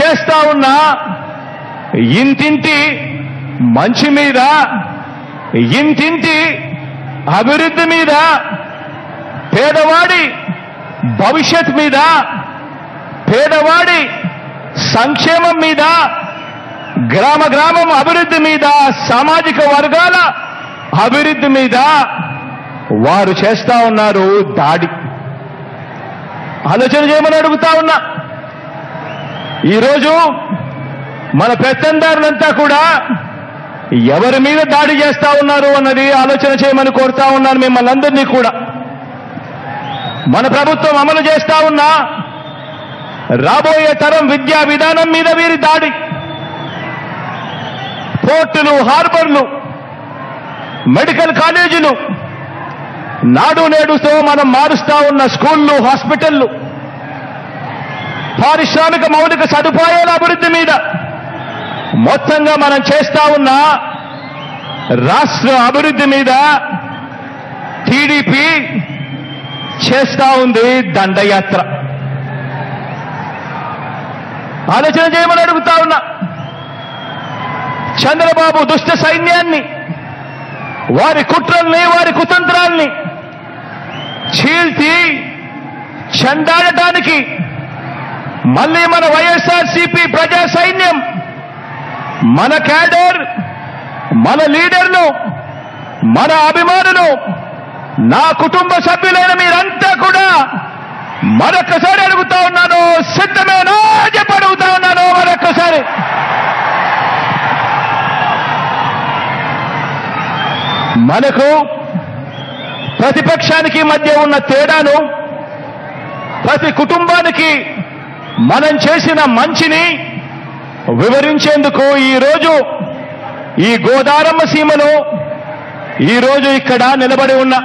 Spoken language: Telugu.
చేస్తా ఉన్న ఇంటింటి మంచి మీద, ఇంటింటి అభివృద్ధి మీద, పేదవాడి భవిష్యత్ మీద, పేదవాడి సంక్షేమం మీద, గ్రామ గ్రామం అభివృద్ధి మీద, సామాజిక వర్గాల అభివృద్ధి మీద వారు చేస్తా ఉన్నారు దాడి. ఆలోచన చేయమని అడుగుతా ఉన్నా. ఈరోజు మన పెత్తందారులంతా కూడా ఎవరి మీద దాడి చేస్తా ఉన్నారు అన్నది ఆలోచన చేయమని కోరుతా ఉన్నాను మిమ్మల్ని అందరినీ కూడా. మన ప్రభుత్వం అమలు చేస్తా ఉన్న రాబోయే తరం విద్యా విధానం మీద వీరి దాడి. పోర్టులు, హార్బర్లు, మెడికల్ కాలేజీలు, నాడు నేడుతో మనం మారుస్తా ఉన్న స్కూళ్లు, హాస్పిటళ్లు, పారిశ్రామిక మౌలిక సదుపాయాల అభివృద్ధి మీద, మొత్తంగా మనం చేస్తా ఉన్న రాష్ట్ర అభివృద్ధి మీద టీడీపీ చేస్తా ఉంది దండయాత్ర. ఆలోచన చేయమని అడుగుతా ఉన్నా. చంద్రబాబు దుష్ట సైన్యాన్ని, వారి కుట్రల్ని, వారి కుతంత్రాల్ని చీల్చి చెండాడటానికి మళ్ళీ మన వైఎస్ఆర్సీపీ ప్రజా సైన్యం, మన క్యాడర్, మన లీడర్లు, మన అభిమానులు, నా కుటుంబ సభ్యులైన మీరంతా కూడా మరొక్కసారి అడుగుతా ఉన్నాను, సిద్ధమేనా చెప్పి అడుగుతా ఉన్నాను మరొక్కసారి. మనకు ప్రతిపక్షానికి మధ్య ఉన్న తేడాను, ప్రతి కుటుంబానికి మనం చేసిన మంచిని వివరించేందుకు ఈరోజు ఈ గోదారమ్మ సీమలో ఈరోజు ఇక్కడ నిలబడి ఉన్నా.